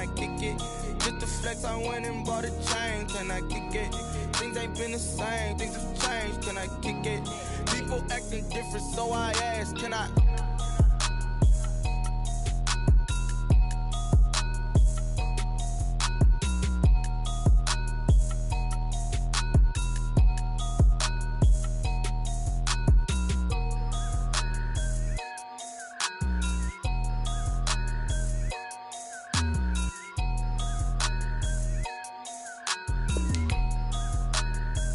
I kick it? Just to flex, I went and bought a chain, can I kick it? Things ain't been the same, things have changed, can I kick it? People acting different, so I ask, can I?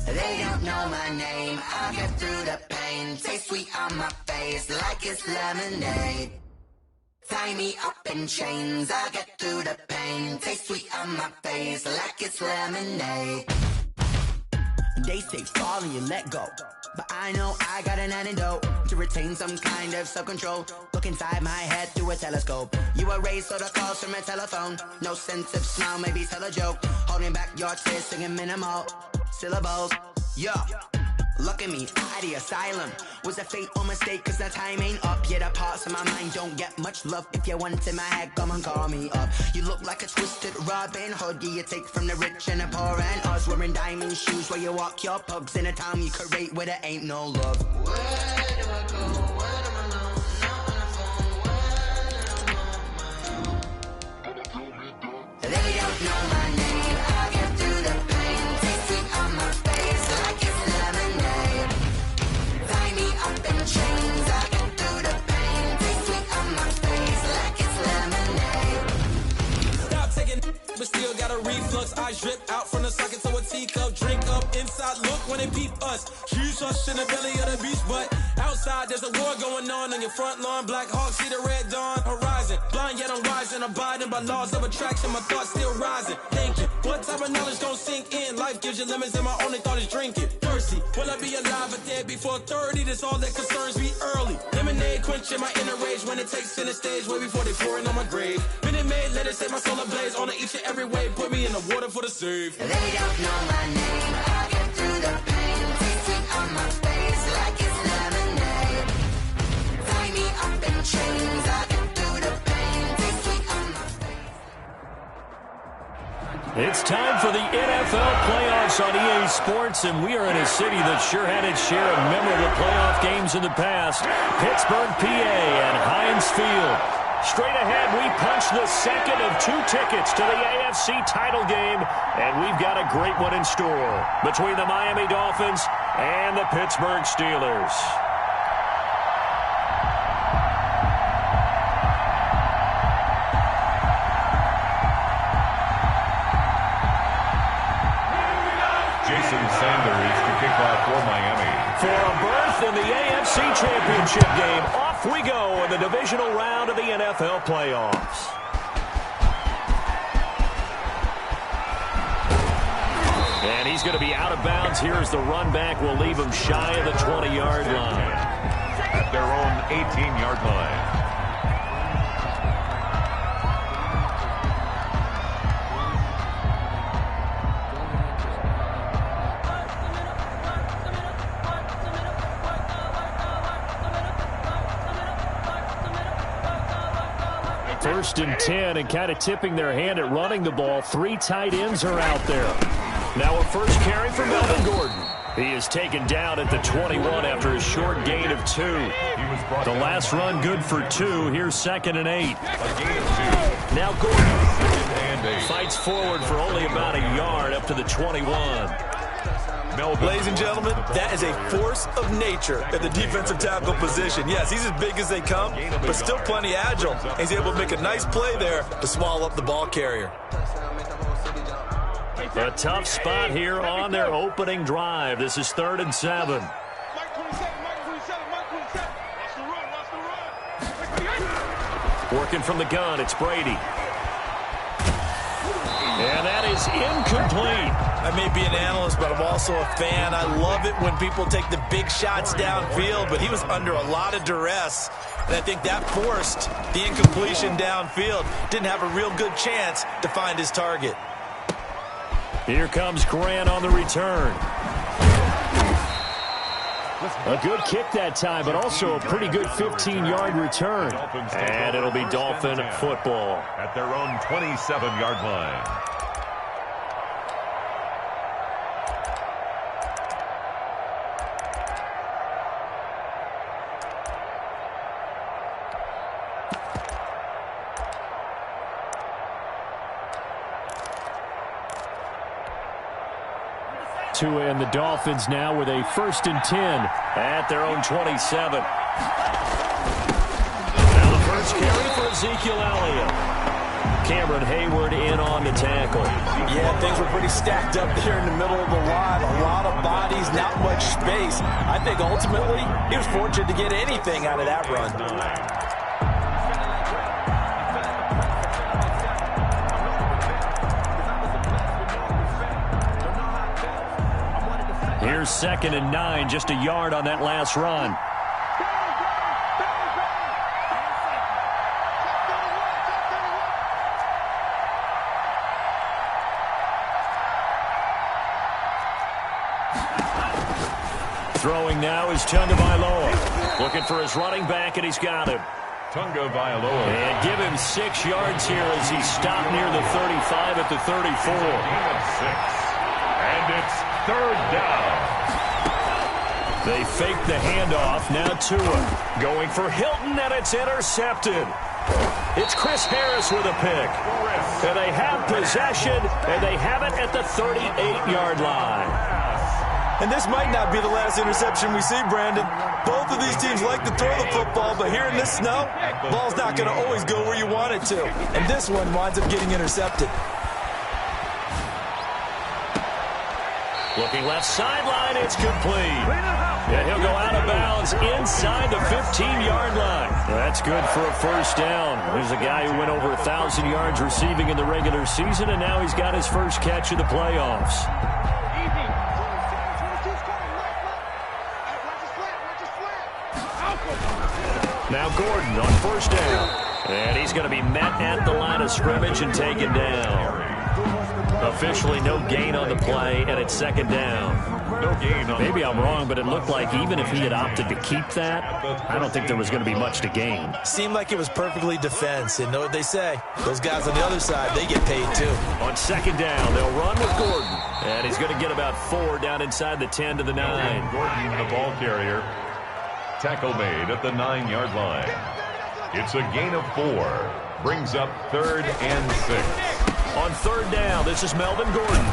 They don't know my name, I'll get through the pain. Taste sweet on my face like it's lemonade. Tie me up in chains, I'll get through the pain. Taste sweet on my face like it's lemonade. They say fall and you let go, but I know I got an antidote to retain some kind of self-control. Look inside my head through a telescope. You erase all the calls from a telephone. No sense of smile, maybe tell a joke. Holding back your tears, singing minimal syllables. Yo, look at me, at the asylum. Was a fate or mistake, cause the time ain't up. Yet the parts of my mind don't get much love. If you want in my head, come and call me up. You look like a twisted Robin Hood. You take from the rich and the poor and us. Wearing diamond shoes where you walk your pugs in a town you create where there ain't no love. Where do I go? When am I alone? Not on the phone. When am I on my own? They don't know my name. I'll get through the pain. Taste sweet on my face like it's lemonade. Tie me up in chains. I'll get through the pain. Taste sweet on my face like it's lemonade. Stop taking, but still got a reflux. I drip out from the socket to a teacup. Drink up inside, look when they peep us. Shoes us in the belly of the beach, but outside there's a war going on your front lawn. Black Hawk see the red dawn horizon. Blind yet I'm rising, abiding by laws of attraction. My thoughts still rising. Thinking, what type of knowledge don't sink in? Life gives you lemons and my only thought is drinking. Thirsty, will I be alive or dead before 30? That's all that concerns me early. Lemonade quenching my inner rage when it takes center stage way before they pour it on my grave. Minute Maid, let it set my soul ablaze. On each and every way, put me in the water for the save. They don't know my name, I'll get through the pain. Taste sweet on my face like it's lemonade. Tie me up in chains, I'll get through the pain. Taste sweet on my face. It's time for the NFL playoffs on EA Sports, and we are in a city that sure had its share of memorable playoff games in the past. Pittsburgh, PA, and Heinz Field. Straight ahead, we punch the second of 2 tickets to the AFC title game, and we've got a great one in store between the Miami Dolphins and the Pittsburgh Steelers. Jason Sanders to kick off for Miami. For a berth in the AFC Championship game, off we go in the divisional round of the NFL playoffs. And he's going to be out of bounds here as the run back will leave him shy of the 20-yard line. At their own 18-yard line. First and 10, and kind of tipping their hand at running the ball. 3 tight ends are out there. Now a first carry for Melvin Gordon. He is taken down at the 21 after a short gain of 2. The last run good for 2. Here's 2nd and 8. Now Gordon fights forward for only about a yard up to the 21. Ladies and gentlemen, that is a force of nature at the defensive tackle position. Yes, he's as big as they come, but still plenty agile. He's able to make a nice play there to swallow up the ball carrier. A tough spot here on their opening drive. This is 3rd and 7. Working from the gun, it's Brady. And that is incomplete. I may be an analyst, but I'm also a fan. I love it when people take the big shots downfield, but he was under a lot of duress. And I think that forced the incompletion downfield. Didn't have a real good chance to find his target. Here comes Grant on the return. A good kick that time, but also a pretty good 15-yard return. And it'll be Dolphin football. At their own 27-yard line. Tua and the Dolphins now with a 1st and 10 at their own 27. Now the first carry for Ezekiel Elliott. Cameron Hayward in on the tackle. Yeah, things were pretty stacked up there in the middle of the line. A lot of bodies, not much space. I think ultimately he was fortunate to get anything out of that run. Here's 2nd and 9, just a yard on that last run. Throwing now is Tagovailoa. Looking for his running back, and he's got him. Tagovailoa. And give him 6 yards here as he stopped near the 35 at the 34. And it's 3rd down. They fake the handoff. Now Tua going for Hilton, and it's intercepted. It's Chris Harris with a pick. And they have possession, and they have it at the 38-yard line. And this might not be the last interception we see, Brandon. Both of these teams like to throw the football, but here in this snow, the ball's not going to always go where you want it to. And this one winds up getting intercepted. Looking left sideline, it's complete. Yeah, he'll go out of bounds inside the 15-yard line. That's good for a 1st down. There's a guy who went over 1,000 yards receiving in the regular season, and now he's got his first catch of the playoffs. Now Gordon on 1st down. And he's going to be met at the line of scrimmage and taken down. Officially no gain on the play, and it's 2nd down. No gain on Maybe I'm wrong, but it looked like even if he had opted to keep that, I don't think there was going to be much to gain. Seemed like it was perfectly defense. And know what they say? Those guys on the other side, they get paid too. On 2nd down, they'll run with Gordon. And he's going to get about 4 down inside the 10 to the 9. Gordon, the ball carrier. Tackle made at the 9-yard line. It's a gain of 4. Brings up 3rd and 6. On 3rd down, this is Melvin Gordon.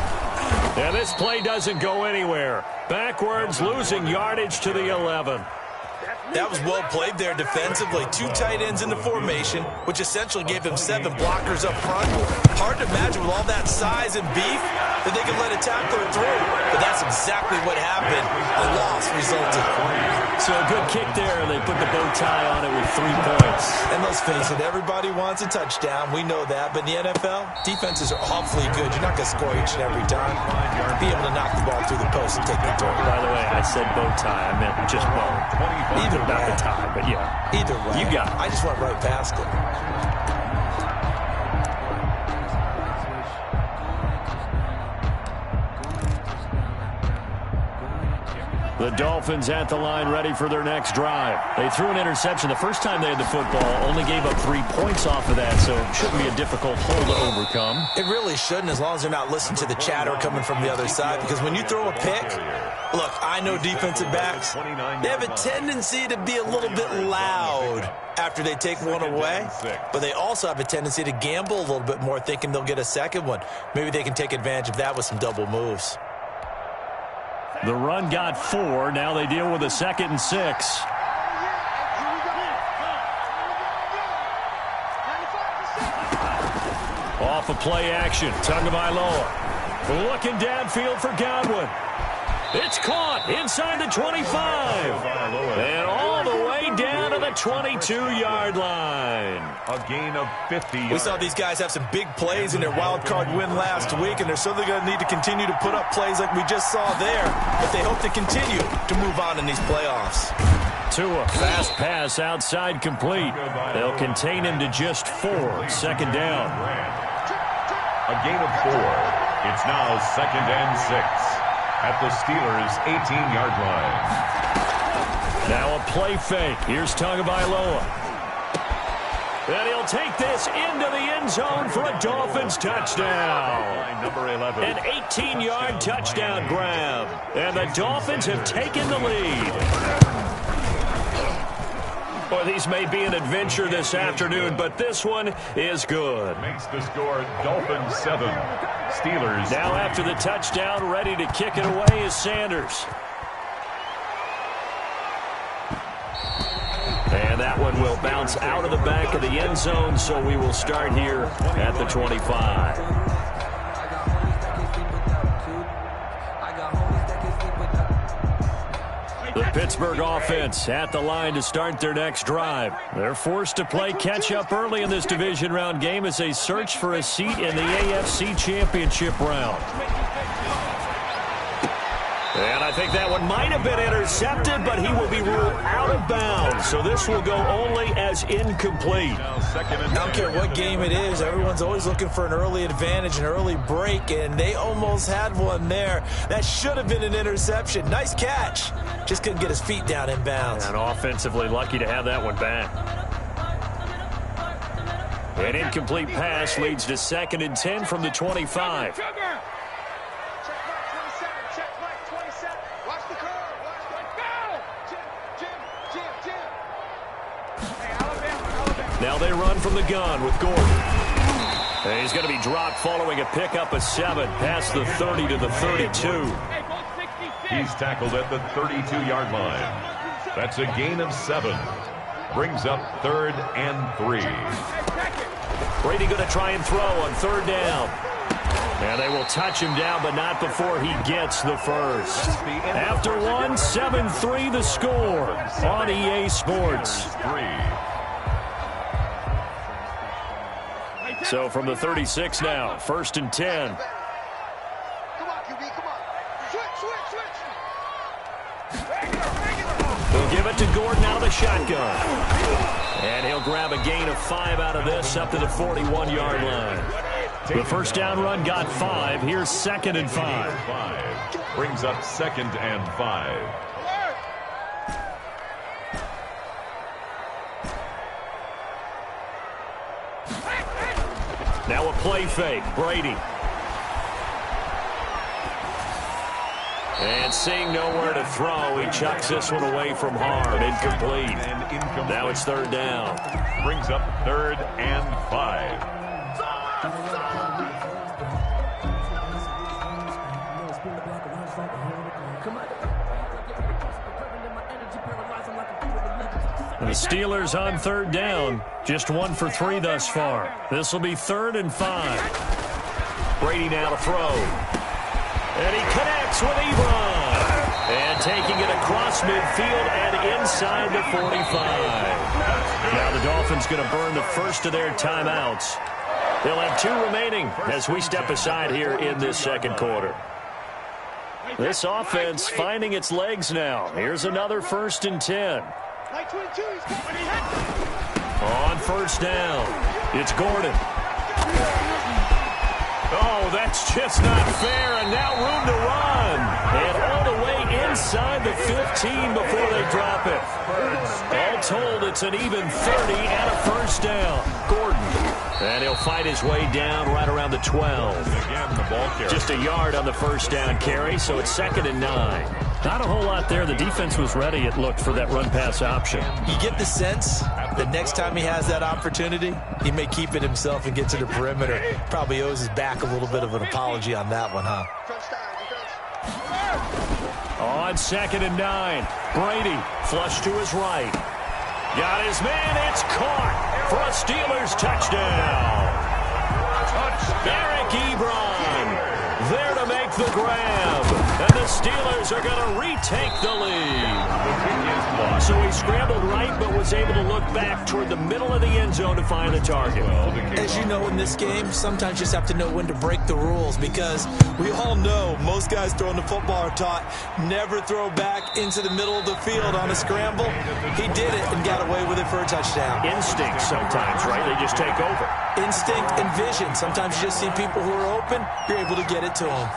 And this play doesn't go anywhere. Backwards, losing yardage to the 11. That was well played there defensively. 2 tight ends in the formation, which essentially gave them 7 blockers up front. Hard to imagine with all that size and beef that they could let a tackler through. But that's exactly what happened. The loss resulted. So a good kick there. They put the bow tie on it with 3 points. And let's face it, everybody wants a touchdown. We know that. But in the NFL, defenses are awfully good. You're not going to score each and every time. Be able to knock the ball through the post and take the throw. By the way, I said bow tie. I meant just bow. Either Not way. the tie, but yeah. Either way. You got it. I just went right past it. The Dolphins at the line ready for their next drive. They threw an interception the first time they had the football, only gave up 3 points off of that, so it shouldn't be a difficult hole to overcome. It really shouldn't, as long as they're not listening to the chatter coming from the other side, because when you throw a pick, look, I know defensive backs, they have a tendency to be a little bit loud after they take one away, but they also have a tendency to gamble a little bit more, thinking they'll get a second one. Maybe they can take advantage of that with some double moves. The run got 4. Now they deal with a 2nd and 6. Off of play action. Tagovailoa looking downfield for Godwin. It's caught inside the 25. And all the way down to the 22-yard line. A gain of 50. We saw these guys have some big plays in their wild card win last week, and they're certainly going to need to continue to put up plays like we just saw there if they hope to continue to move on in these playoffs. Tua, fast pass outside complete. They'll contain him to just 4. 2nd down. A gain of 4. It's now 2nd and 6 at the Steelers' 18-yard line. Now a play fake. Here's Tagovailoa. And he'll take this into the end zone for a Dolphins touchdown. Number 11. An 18-yard touchdown grab. And the Dolphins have taken the lead. Boy, these may be an adventure this afternoon, but this one is good. Makes the score Dolphins 7. Steelers. Now after the touchdown, ready to kick it away is Sanders. And that one will bounce out of the back of the end zone, so we will start here at the 25. The Pittsburgh offense at the line to start their next drive. They're forced to play catch-up early in this division round game as they search for a seat in the AFC Championship round. And I think that one might have been intercepted, but he will be ruled out of bounds. So this will go only as incomplete. I don't care what game it is. Everyone's always looking for an early advantage, an early break, and they almost had one there. That should have been an interception. Nice catch. Just couldn't get his feet down in bounds. And offensively lucky to have that one back. An incomplete pass leads to 2nd and 10 from the 25. Now they run from the gun with Gordon. And he's going to be dropped following a pickup of 7 past the 30 to the 32. He's tackled at the 32-yard line. That's a gain of 7. Brings up 3rd and 3. Brady going to try and throw on 3rd down. And they will touch him down, but not before he gets the first. After one, 7-3 the score on EA Sports. So from the 36 now, 1st and 10. Come on, QB, come on. Switch. They'll give it to Gordon out of the shotgun. And he'll grab a gain of 5 out of this up to the 41-yard line. The first down run got 5. Here's 2nd and 5. Brings up 2nd and 5. Now a play fake. Brady. And seeing nowhere to throw, he chucks this one away from hard. Incomplete. Now it's 3rd down. Brings up 3rd and 5. The Steelers on 3rd down. Just 1 for 3 thus far. This will be 3rd and 5. Brady now to throw. And he connects with Ebron. And taking it across midfield and inside the 45. Now the Dolphins going to burn the first of their timeouts. They'll have 2 remaining as we step aside here in this 2nd quarter. This offense finding its legs now. Here's another 1st and 10. On 1st down, it's Gordon. Oh, that's just not fair, and now room to run. And all the way inside the 15 before they drop it. All told, it's an even 30 and a 1st down. Gordon. And he'll fight his way down right around the 12. Just a yard on the 1st down carry, so it's 2nd and 9. Not a whole lot there. The defense was ready, it looked, for that run-pass option. You get the sense that next time he has that opportunity, he may keep it himself and get to the perimeter. Probably owes his back a little bit of an apology on that one, huh? On 2nd and 9, Brady flush to his right. Got his man, it's caught for a Steelers touchdown. Eric Ebron there to make the grab. And the Steelers are going to retake the lead. So he scrambled right, but was able to look back toward the middle of the end zone to find the target. As you know, in this game, sometimes you just have to know when to break the rules, because we all know most guys throwing the football are taught never throw back into the middle of the field on a scramble. He did it and got away with it for a touchdown. Instinct sometimes, right? They just take over. Instinct and vision. Sometimes you just see people who are open, you're able to get it to them.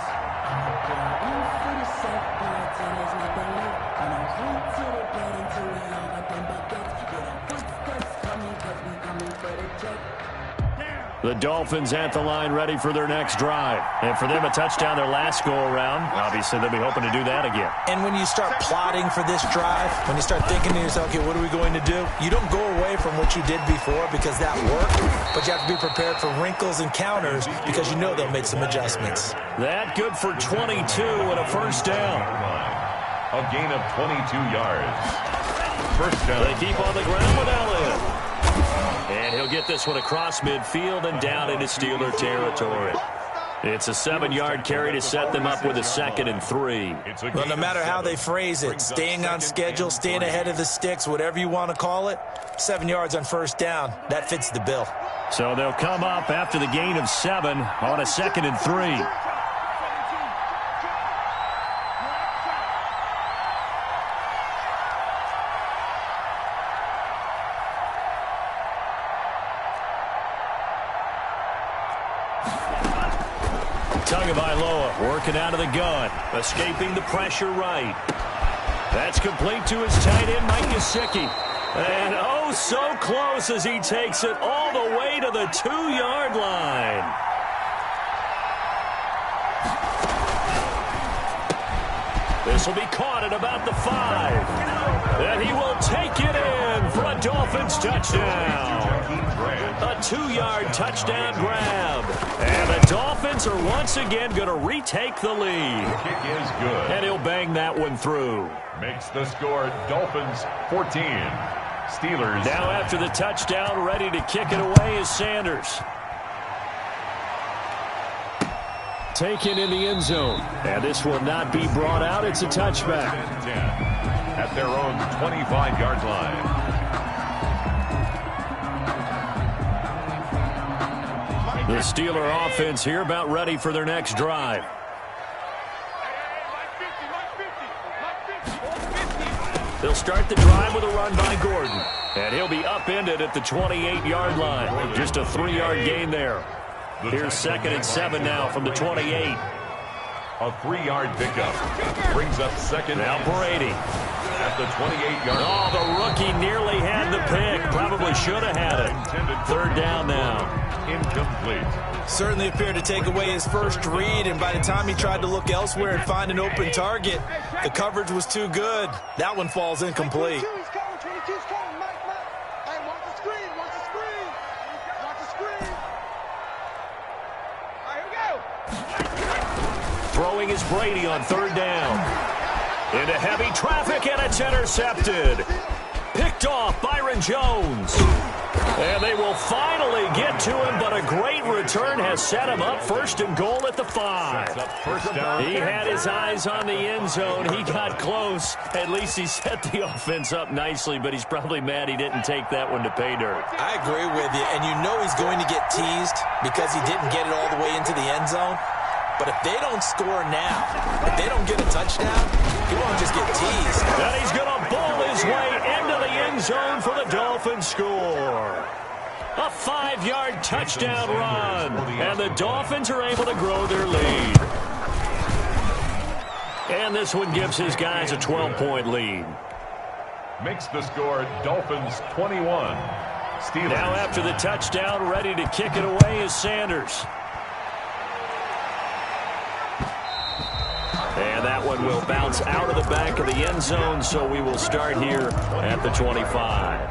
The Dolphins at the line ready for their next drive. And for them, a touchdown their last go-around. Obviously, they'll be hoping to do that again. And when you start plotting for this drive, when you start thinking to yourself, okay, what are we going to do? You don't go away from what you did before because that worked, but you have to be prepared for wrinkles and counters because you know they'll make some adjustments. That good for 22 and a first down. A gain of 22 yards. First down. They keep on the ground with Elliott. And he'll get this one across midfield and down into Steeler territory. It's a 7-yard carry to set them up with a 2nd and 3. Well, no matter how they phrase it, staying on schedule, staying ahead of the sticks, whatever you want to call it, 7 yards on first down, that fits the bill. So they'll come up after the gain of 7 on a 2nd and 3. Tagovailoa working out of the gun, escaping the pressure right. That's complete to his tight end, Mike Gesicki. And oh, so close as he takes it all the way to the 2-yard line. This will be caught at about the 5. And he will take it in for a Dolphins touchdown. A 2-yard touchdown grab. And the Dolphins are once again going to retake the lead. The kick is good. And he'll bang that one through. Makes the score Dolphins 14. Steelers. Now after the touchdown, ready to kick it away is Sanders. Taken in the end zone. And this will not be brought out. It's a touchback. 10 at their own 25-yard line. The Steeler offense here about ready for their next drive. They'll start the drive with a run by Gordon. And he'll be upended at the 28-yard line. Just a 3-yard gain there. Here's 2nd and 7 now from the 28. A 3-yard pickup. Brings up 2nd. Now Brady. At the 28-yard line. Oh, the rookie nearly had the pick. Probably should have had it. 3rd down now. Incomplete. Certainly appeared to take away his first read, and by the time he tried to look elsewhere and find an open target, the coverage was too good. That one falls incomplete. 22's coming, 22's coming. Mike. Hey, watch the screen, watch the screen. Watch the screen. All right, here we go. Throwing is Brady on 3rd down. Into heavy traffic, and it's intercepted. Picked off Byron Jones. And they will finally get to him, but a great return has set him up 1st and goal at the 5. First down. He had his eyes on the end zone. He got close. At least he set the offense up nicely, but he's probably mad he didn't take that one to pay dirt. I agree with you, and you know he's going to get teased because he didn't get it all the way into the end zone. But if they don't score now, if they don't get a touchdown, he won't just get teased. And he's going to bowl his way into the end zone for the Dolphins score. A 5-yard touchdown run. And the Dolphins are able to grow their lead. And this one gives his guys a 12-point lead. Makes the score Dolphins 21. Steelers. Now after the touchdown, ready to kick it away is Sanders. And that one will bounce out of the back of the end zone, so we will start here at the 25.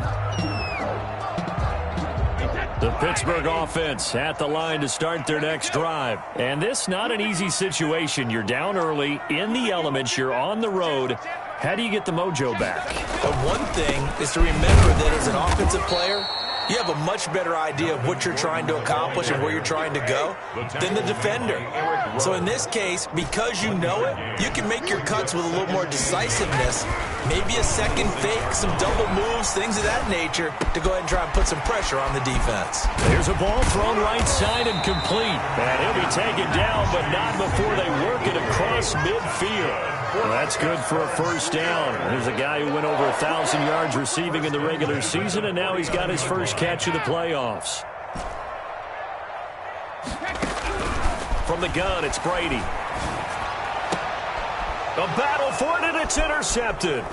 The Pittsburgh offense at the line to start their next drive. And this not an easy situation. You're down early, in the elements, you're on the road. How do you get the mojo back? The one thing is to remember that as an offensive player, you have a much better idea of what you're trying to accomplish and where you're trying to go than the defender. So in this case, because you know it, you can make your cuts with a little more decisiveness, maybe a second fake, some double moves, things of that nature, to go ahead and try and put some pressure on the defense. There's a ball thrown right side and complete. And he'll be taken down, but not before they work it across midfield. Well, that's good for a first down. There's a guy who went over 1,000 yards receiving in the regular season, and now he's got his first catch of the playoffs. From the gun, it's Brady. A battle for it, and it's intercepted.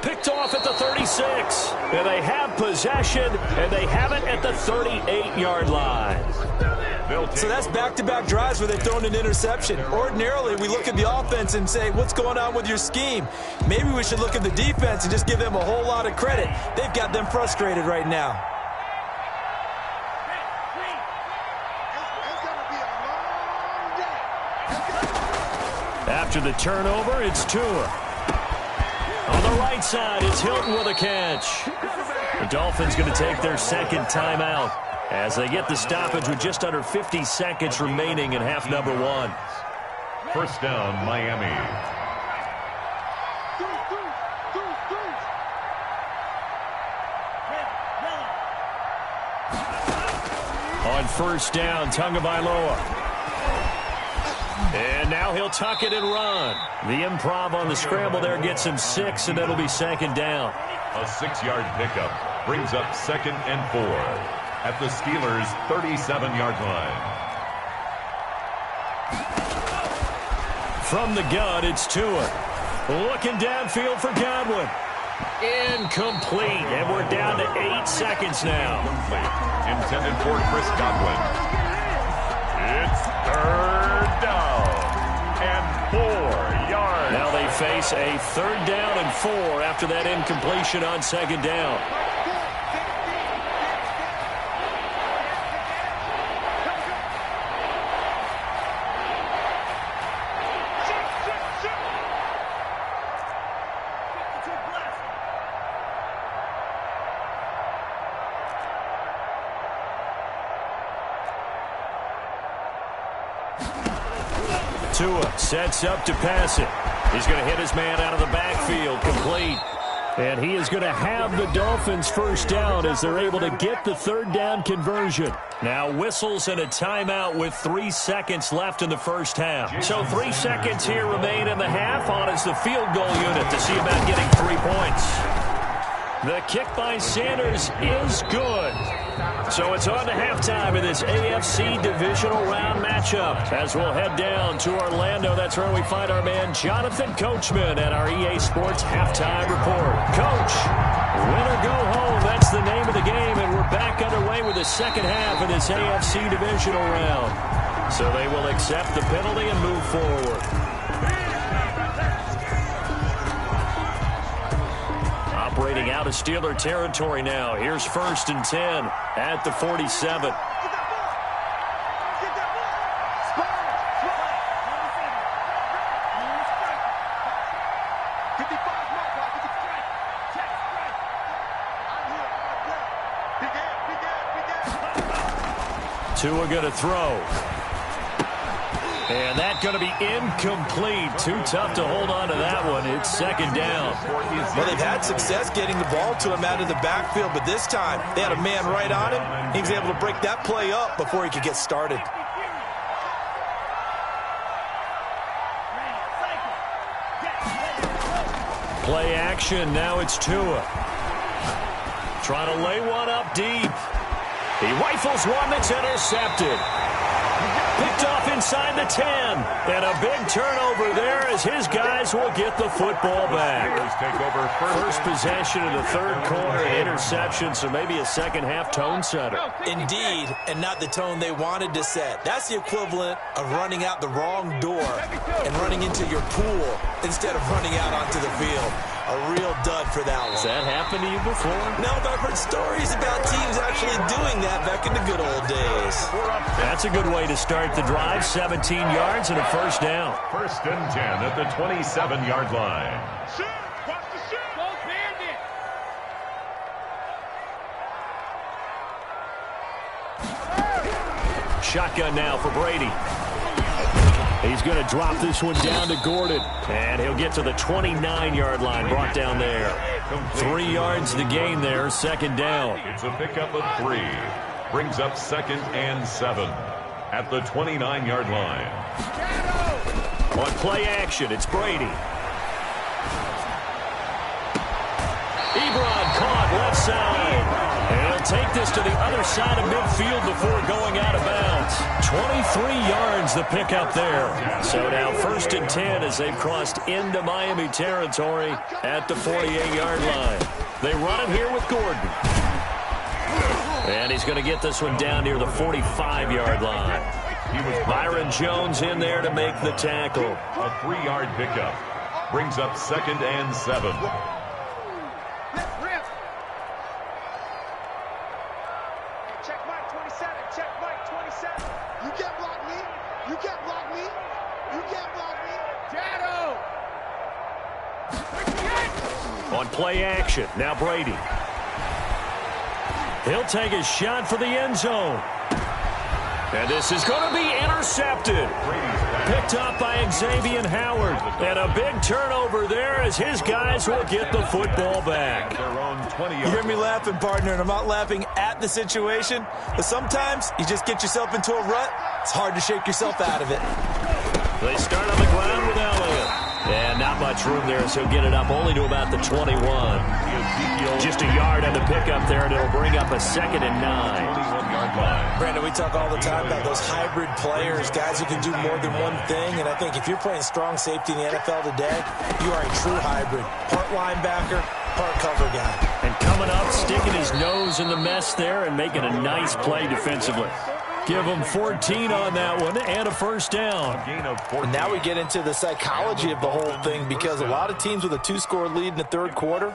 Picked off at the 36. And they have possession, and they have it at the 38-yard line. So that's back-to-back drives where they've thrown an interception. Ordinarily, we look at the offense and say, what's going on with your scheme? Maybe we should look at the defense and just give them a whole lot of credit. They've got them frustrated right now. After the turnover, it's Tua. On the right side, it's Hilton with a catch. The Dolphins going to take their second timeout as they get the stoppage with just under 50 seconds remaining in half number 1. First down, Miami. On first down, Tagovailoa. And now he'll tuck it and run. The improv on the scramble there gets him 6, and it'll be second down. A 6-yard pickup brings up 2nd and 4 at the Steelers' 37-yard line. From the gun, it's Tua. Looking downfield for Godwin. Incomplete, and we're down to 8 seconds now. Intended for Chris Godwin. It's 3rd down and 4 yards. Now they face a 3rd down and 4 after that incompletion on 2nd down. Tua sets up to pass it. He's going to hit his man out of the backfield, complete. And he is going to have the Dolphins first down as they're able to get the 3rd down conversion. Now whistles and a timeout with 3 seconds left in the first half. So 3 seconds here remain in the half. On is the field goal unit to see about getting 3 points. The kick by Sanders is good. So it's on to halftime in this AFC divisional round matchup. As we'll head down to Orlando, that's where we find our man Jonathan Coachman at our EA Sports Halftime Report. Coach, win or go home, that's the name of the game, and we're back underway with the second half of this AFC divisional round. So they will accept the penalty and move forward. Operating out of Steeler territory now. Here's 1st and 10 at the 47. Tua going to throw. And that's going to be incomplete. Too tough to hold on to that one. It's 2nd down. Well, they've had success getting the ball to him out of the backfield, but this time they had a man right on him. He was able to break that play up before he could get started. Play action. Now it's Tua. Trying to lay one up deep. He rifles one that's intercepted. Picked off inside the 10. And a big turnover there as his guys will get the football back. Take over First possession in the 3rd quarter, interception, so maybe a second half tone setter. Indeed, and not the tone they wanted to set. That's the equivalent of running out the wrong door and running into your pool instead of running out onto the field. A real dud for that one. Has that happened to you before? No, but I've heard stories about teams actually doing that back in the good old days. That's a good way to start the drive. 17 yards and a 1st down. 1st and 10 at the 27-yard line. Shoot! Watch the shoot! Go Bandit! Shotgun now for Brady. He's going to drop this one down to Gordon. And he'll get to the 29-yard line, brought down there. 3 yards to gain there, 2nd down. It's a pickup of 3. Brings up 2nd and 7 at the 29-yard line. On play action, it's Brady. Ebron caught left side. And he'll take this to the other side of midfield before going out of bounds. 23 yards the pickup there. So now 1st and 10 as they've crossed into Miami territory at the 48-yard line. They run it here with Gordon. And he's going to get this one down near the 45-yard line. Byron Jones in there to make the tackle. A 3-yard pickup brings up 2nd and 7. Check Mike 27. Check Mike 27. You can't block me. You can't block me. You can't block me. Shadow. On play action, now Brady. He'll take a shot for the end zone. And this is going to be intercepted. Picked up by Xavier Howard. And a big turnover there as his guys will get the football back. You hear me laughing, partner, and I'm not laughing at the situation. But sometimes you just get yourself into a rut. It's hard to shake yourself out of it. They start on the ground with Elliott. And not much room there, so get it up only to about the 21. Just a yard on the pickup there, and it'll bring up a 2nd and 9. Brandon, we talk all the time about those hybrid players, guys who can do more than one thing. And I think if you're playing strong safety in the NFL today, you are a true hybrid. Part linebacker, part cover guy. And coming up, sticking his nose in the mess there and making a nice play defensively. Give him 14 on that one and a first down. And now we get into the psychology of the whole thing, because a lot of teams with a 2-score lead in the third quarter,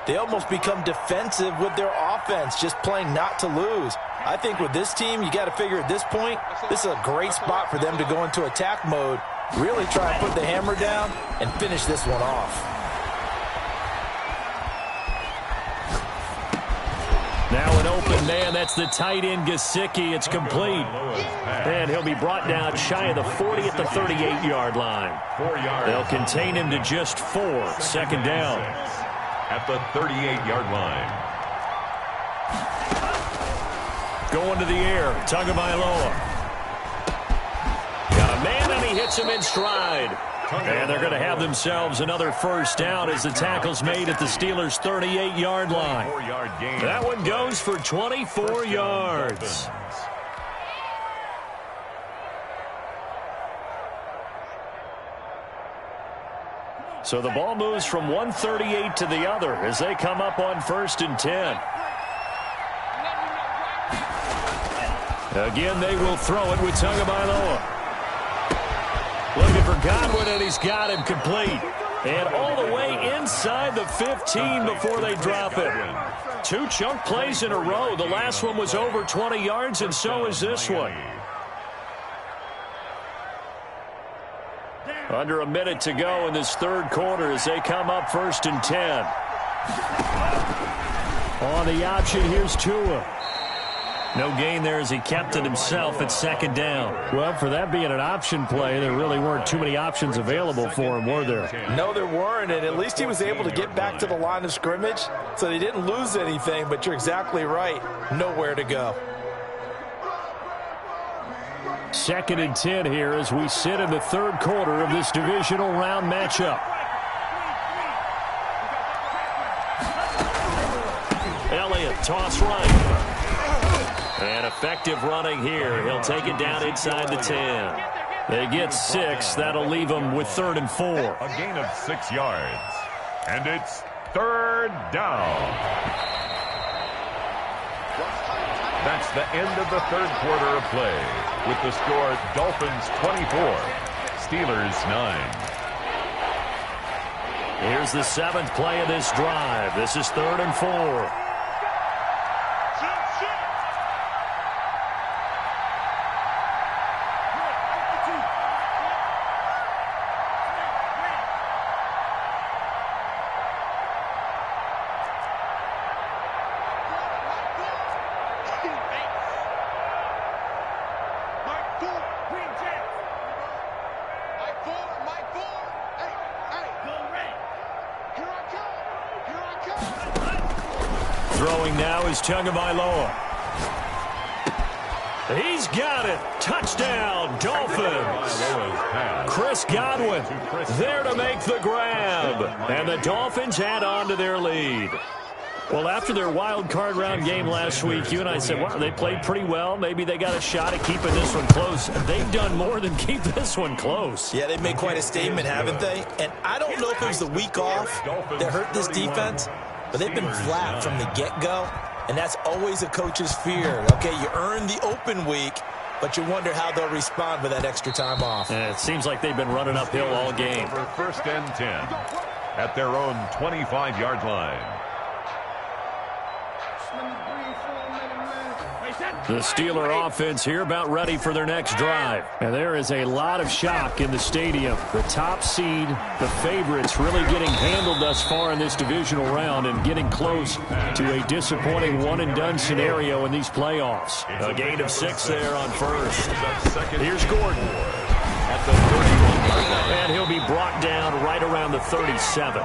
they almost become defensive with their offense, just playing not to lose. I think with this team, you got to figure at this point, this is a great spot for them to go into attack mode, really try and put the hammer down and finish this one off. Now an open man, that's the tight end Gesicki. It's complete. And he'll be brought down shy of the 40 at the 38-yard line. They'll contain him to just 4. 2nd down. At the 38-yard line. Going to the air, Tagovailoa. Got a man, and he hits him in stride. And they're going to have themselves another first down as the tackle's made at the Steelers' 38-yard line. That one goes for 24 yards. So the ball moves from 138 to the other as they come up on 1st and 10. Again, they will throw it with Tagovailoa. Looking for Godwin, and he's got him complete. And all the way inside the 15 before they drop it. 2 chunk plays in a row. The last one was over 20 yards, and so is this one. Under a minute to go in this third quarter as they come up 1st and 10. On the option, here's Tua. No gain there as he kept it himself at 2nd down. Well, for that being an option play, there really weren't too many options available for him, were there? No, there weren't, and at least he was able to get back to the line of scrimmage, so he didn't lose anything, but you're exactly right. Nowhere to go. 2nd and 10 here as we sit in the third quarter of this divisional round matchup. Elliott, toss right. And effective running here. He'll take it down inside the 10. They get 6. That'll leave them with 3rd and 4. A gain of 6 yards. And it's 3rd down. That's the end of the third quarter of play. With the score, Dolphins 24, Steelers 9. Here's the 7th play of this drive. This is 3rd and 4. Throwing now is Tagovailoa. He's got it. Touchdown, Dolphins. Chris Godwin there to make the grab. And the Dolphins add on to their lead. Well, after their wild card round game last week, you and I said, wow, they played pretty well. Maybe they got a shot at keeping this one close. They've done more than keep this one close. Yeah, they've made quite a statement, haven't they? And I don't know if it was the week off that hurt this defense, but they've been flat from the get-go. And that's always a coach's fear. Okay, you earn the open week, but you wonder how they'll respond with that extra time off. And it seems like they've been running uphill all game. For 1st and 10 at their own 25-yard line. The Steeler offense here about ready for their next drive. And there is a lot of shock in the stadium. The top seed, the favorites, really getting handled thus far in this divisional round and getting close to a disappointing one-and-done scenario in these playoffs. A gain of 6 there on first. Here's Gordon. At the 31-yard line. And he'll be brought down right around the 37.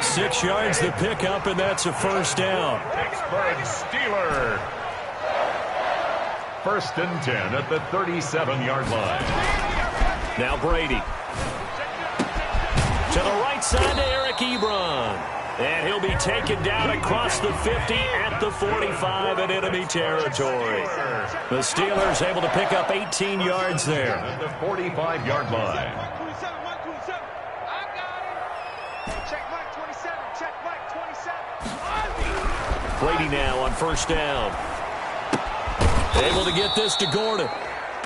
6 yards the pickup, and that's a first down. Pittsburgh Steeler. 1st and 10 at the 37-yard line. Now Brady. To the right side to Eric Ebron. And he'll be taken down across the 50 at the 45 in enemy territory. The Steelers able to pick up 18 yards there. At the 45-yard line. Check Mike 27. Check Mike 27. Brady now on first down. Able to get this to Gordon.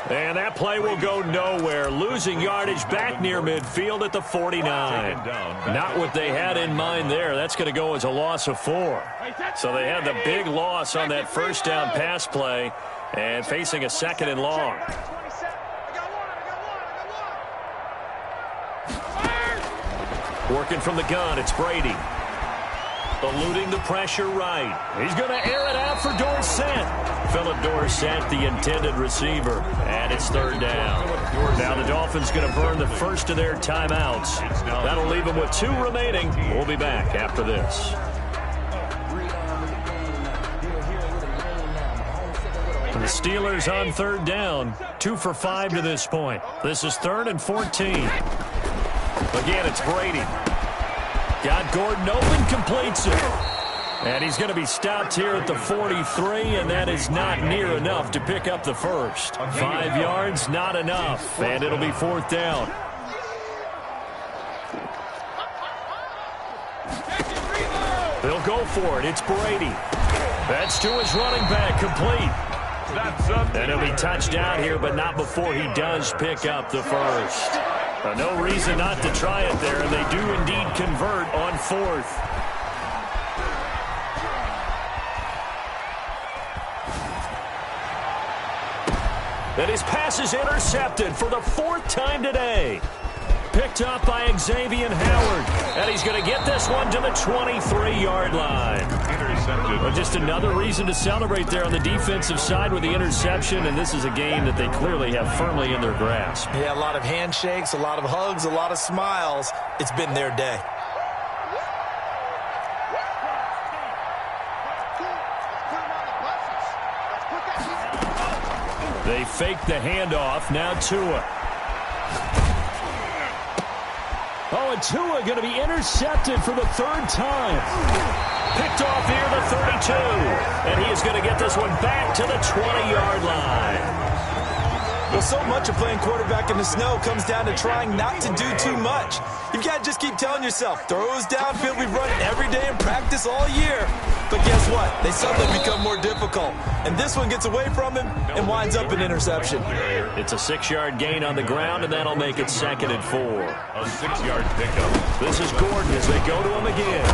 And that play will go nowhere. Losing yardage back near midfield at the 49. Not what they had in mind there. That's going to go as a loss of 4. So they had the big loss on that first down pass play and facing a 2nd and long. Working from the gun, it's Brady. Eluding the pressure right. He's going to air it out for Dorsett. Philip Dorsett, the intended receiver. And it's 3rd down. Now the Dolphins going to burn the first of their timeouts. That'll leave them with 2 remaining. We'll be back after this. The Steelers on 3rd down. 2 for 5 to this point. This is 3rd and 14. Again, it's Brady. Got Gordon open, completes it. And he's going to be stopped here at the 43, and that is not near enough to pick up the first. 5 yards, not enough, and it'll be 4th down. They'll go for it. It's Brady. That's to his running back, complete. And he'll be touched down here, but not before he does pick up the first. No reason not to try it there, and they do indeed convert on 4th. And his pass is intercepted for the 4th time today. Picked up by Xavier Howard. And he's going to get this one to the 23-yard line. Intercepted. But just another reason to celebrate there on the defensive side with the interception. And this is a game that they clearly have firmly in their grasp. Yeah, a lot of handshakes, a lot of hugs, a lot of smiles. It's been their day. They fake the handoff. Now Tua. Oh, and Tua going to be intercepted for the 3rd time. Picked off here, the 32. And he is going to get this one back to the 20-yard line. Well, so much of playing quarterback in the snow comes down to trying not to do too much. You've got to just keep telling yourself, throws downfield, we've run it every day in practice all year. But guess what? They suddenly become more difficult. And this one gets away from him and winds up an interception. It's a 6-yard gain on the ground, and that'll make it 2nd and 4. A 6-yard pickup. This is Gordon as they go to him again.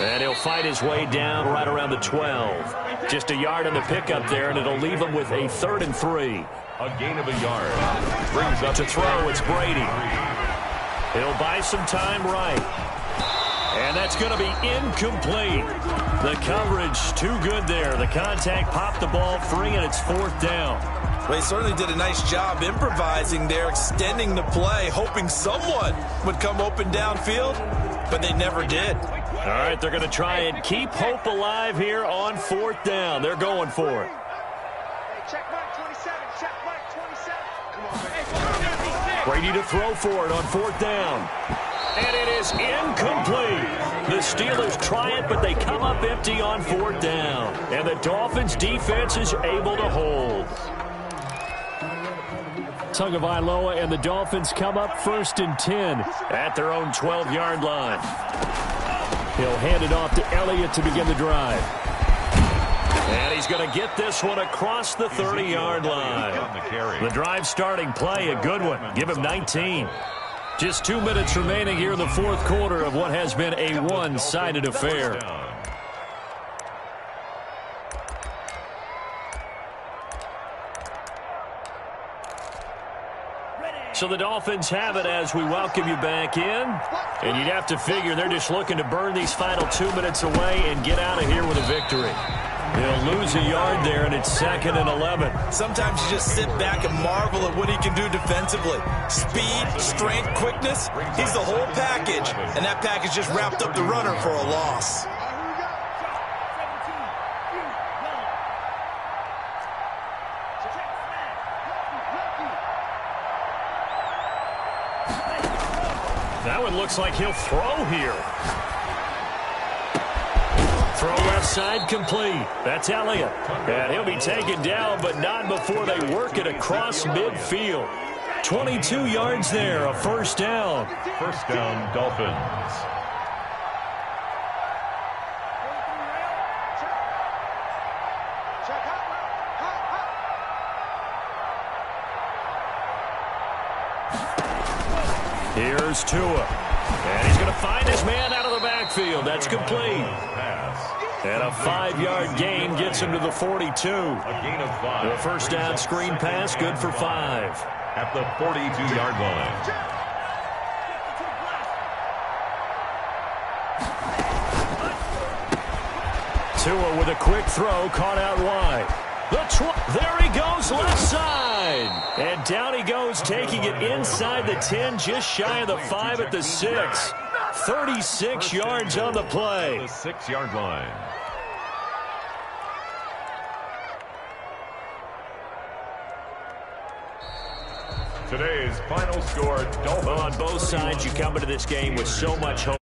And he'll fight his way down right around the 12. Just a yard on the pickup there, and it'll leave him with a 3rd and 3. A gain of a yard. Brings up To throw, it's Brady. He'll buy some time right. And that's going to be incomplete. The coverage too good there. The contact popped the ball free, and it's 4th down. Well, he certainly did a nice job improvising there, extending the play, hoping someone would come open downfield, but they never did. All right, they're going to try and keep hope alive here on 4th down. They're going for it. Check Mike 27. Check Mike 27. Come on, man. Brady to throw for it on 4th down. And it is incomplete. The Steelers try it, but they come up empty on 4th down. And the Dolphins defense is able to hold. Tagovailoa and the Dolphins come up 1st and 10 at their own 12-yard line. He'll hand it off to Elliott to begin the drive. And he's going to get this one across the 30-yard line. The drive starting play, a good one. Give him 19. Just 2 minutes remaining here in the fourth quarter of what has been a one-sided affair. So the Dolphins have it as we welcome you back in. And you'd have to figure they're just looking to burn these final 2 minutes away and get out of here with a victory. They'll lose a yard there, and it's 2nd and 11. Sometimes you just sit back and marvel at what he can do defensively. Speed, strength, quickness, he's the whole package. And that package just wrapped up the runner for a loss. That one looks like he'll throw here. Throw left side complete. That's Elliott. And he'll be taken down, but not before they work it across midfield. 22 yards there, a first down. First down, Dolphins. Here's Tua. And he's going to find his man out of the backfield. That's complete. And a 5-yard gain gets him to the 42. A gain of 5. The first down screen pass, good for 5. At the 42-yard line. Tua with a quick throw, caught out wide. There he goes, left side. And down he goes, taking it inside the 10, just shy of the 5 at the 6. 36 yards on the play. The 6-yard line. Today's final score, Dolphins. Well, on both sides, you come into this game with so much hope.